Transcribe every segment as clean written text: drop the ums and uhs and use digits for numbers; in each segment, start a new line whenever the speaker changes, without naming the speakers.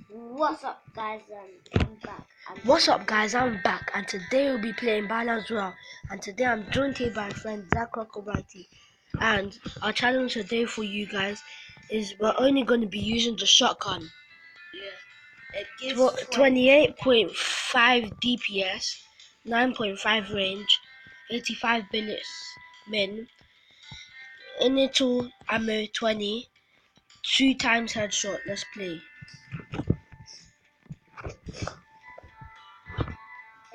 What's up, guys? I'm back.
What's up, guys? I'm back, and today we'll be playing Battlelands Royale. And today I'm joined here by my friend Zach Rockabati. And our challenge today for you guys is we're only going to be using the shotgun.
Yeah. It gives
28.5 DPS, 9.5 range, 85 bullets min, initial ammo 20, 2 times headshot. Let's play.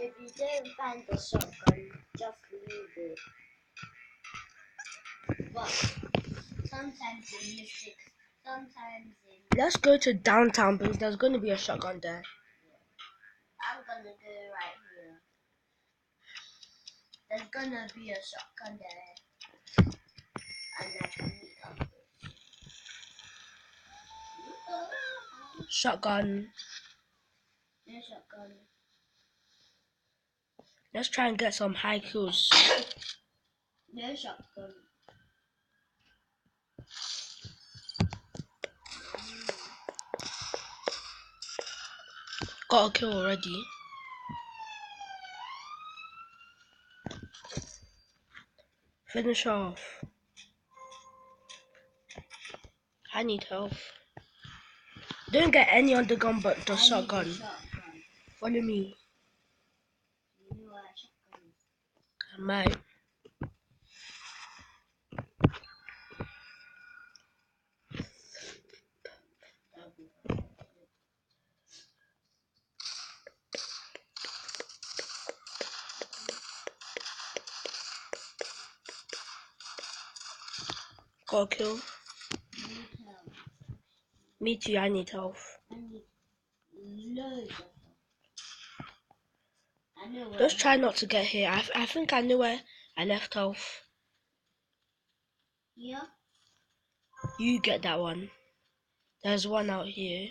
If you don't find the shotgun, just leave it. But sometimes in mystics, sometimes in.
Let's go to downtown because there's going to be a shotgun there.
I'm gonna go right here. There's gonna be a shotgun there, and I can meet up.
Shotgun.
No shotgun.
Let's try and get some high kills.
No shotgun.
Got a kill already. Finish off. I need help. Don't get any on the gun but the shotgun. Follow me.
You know what shotgun is?
I might. Got a kill. Me too, I need help.
I need loads of them. I know where.
Just try not to get hit. I think I know where I left off.
Here?
You get that one. There's one out here.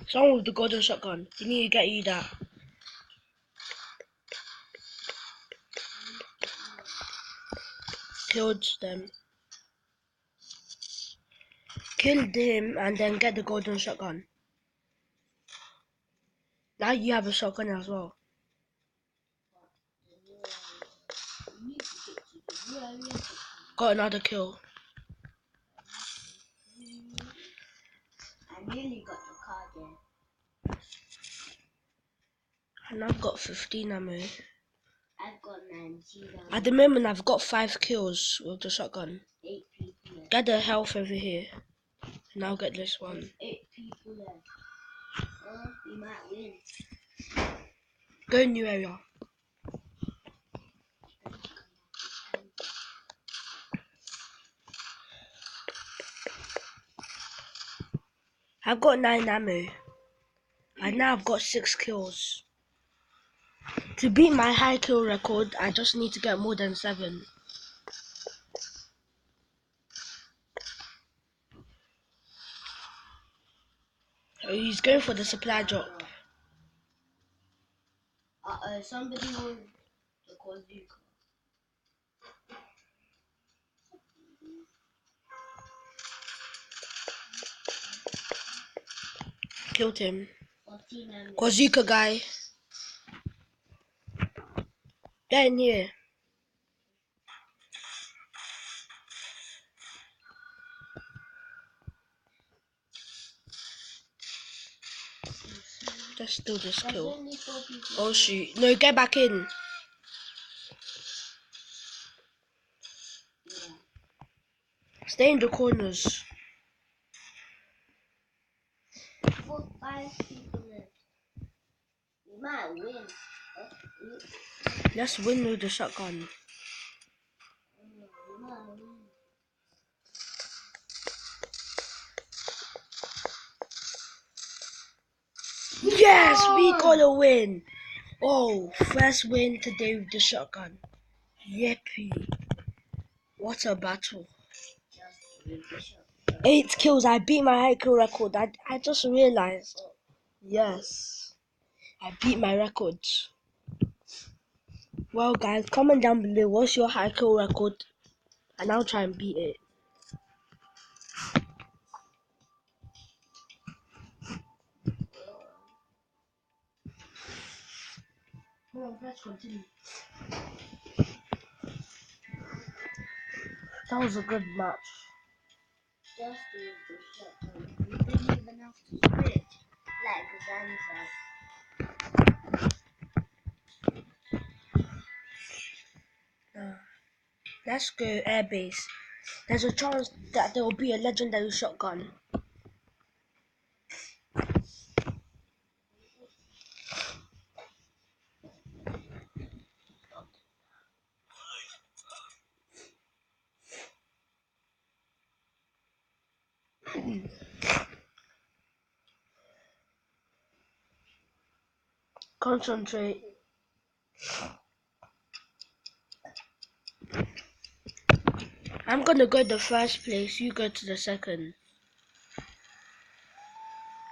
Someone with the golden shotgun. You need to get you that. Killed them. Killed him and then get the golden shotgun. Now you have a shotgun as well. Got another kill.
I nearly got the car there.
And I've got 15 ammo.
I've got 19.
At the moment, I've got 5 kills with the shotgun.
8 people left.
Get the health over here. And I'll get this one.
8 people left. Oh, we might win.
Go new area. I've got 9 ammo. And now I've got 6 kills. To beat my high kill record, I just need to get more than 7. So he's going for the supply drop.
Somebody was the Kozuka.
Killed him.
14 ammo.
Kozuka guy. Get in here. Let's do this
There's
kill.
only 4 people.
Oh shoot. No, get back in.
Yeah.
Stay in the corners.
4, 5 people left. We might win.
Let's win with the shotgun.
We might win.
Yes, we got a win. Oh, first win today with the shotgun. Yippee. What a battle.
Just with the shotgun.
8 kills. I beat my high kill record. I just realized. Yes. I beat my record. Well, guys, comment down below what's your high kill record. And I'll try and beat it. on, press continue. That was a good match.
Just with the shotgun. You didn't even have to switch like Zanza.
Let's go airbase. There's a chance that there will be a legendary shotgun. Concentrate. I'm gonna go the first place, you go to the second.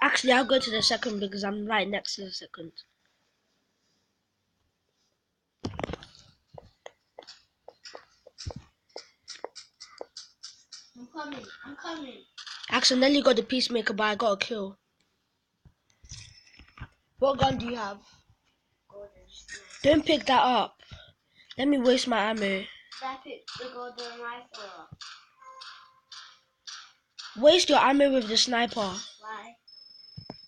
Actually, I'll go to the second because I'm right next to the second.
I'm coming.
Accidentally got the peacemaker, but I got a kill. What gun do you have?
Golden.
Don't pick that up. Let me waste my ammo.
I picked the golden rifle up.
Waste your ammo with the sniper.
Why?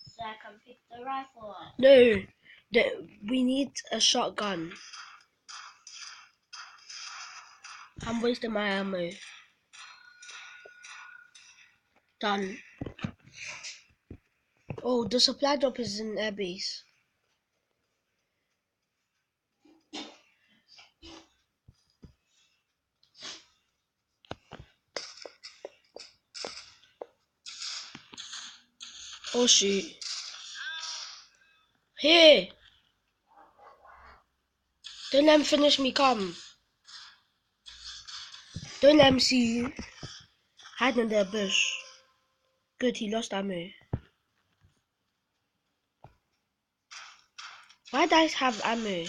So I can pick the rifle up.
No, we need a shotgun. I'm wasting my ammo. Done. Oh, the supply drop is in airbase. Oh shoot. Here! Don't let him finish me, come. Don't let him see you. Hide in the bush. Good, he lost ammo. Why did I have ammo?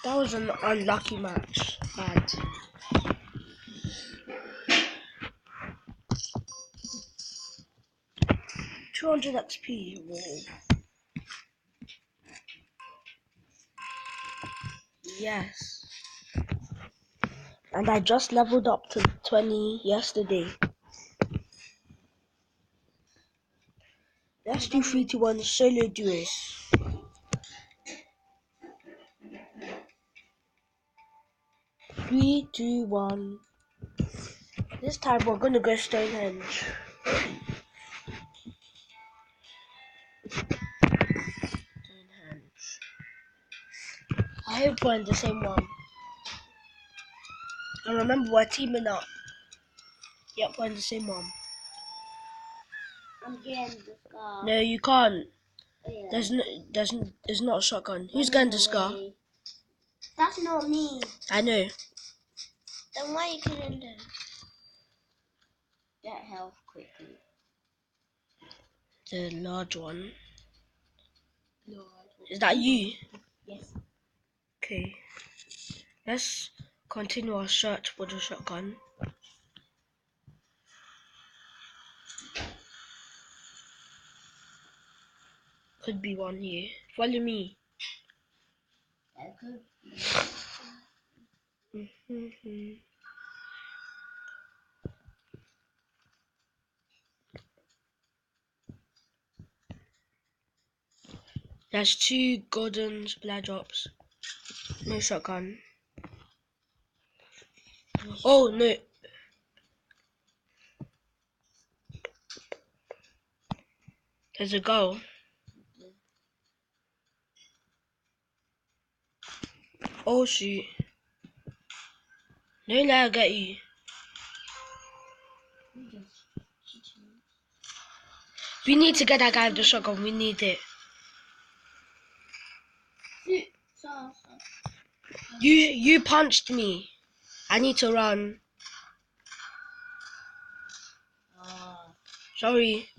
That was an unlucky match. Bad. $200 XP. Whoa. Yes. And I just leveled up to 20 yesterday. Let's do 3 to 1 solo duos. 3, 2, 1. This time we're gonna go Stonehenge. I hope we're in the same one. And remember, we're teaming up. Yep, we're in the same one.
I'm getting the scar.
No, you can't.
Oh, yeah.
There's not a shotgun. Who's getting the scar?
That's not me.
I know.
Then why are you killing them? Get health quickly.
The large one.
Lord.
Is that you?
Yes.
Okay. Let's continue our search for the shotgun. Could be one here. Follow me.
That could be.
There's 2 golden supply drops. No shotgun. Oh no. There's a goal. Oh shoot. Don't let her get you. We need to get that guy with the shotgun. We need it. You punched me. I need to run. Sorry.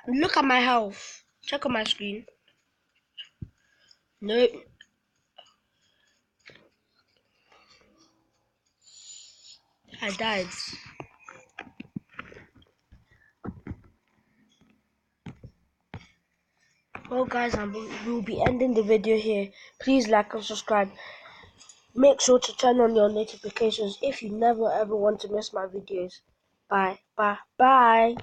Look at my health. Check on my screen. Nope. I died. Well, guys, we'll be ending the video here. Please like and subscribe. Make sure to turn on your notifications if you never ever want to miss my videos. Bye, bye, bye.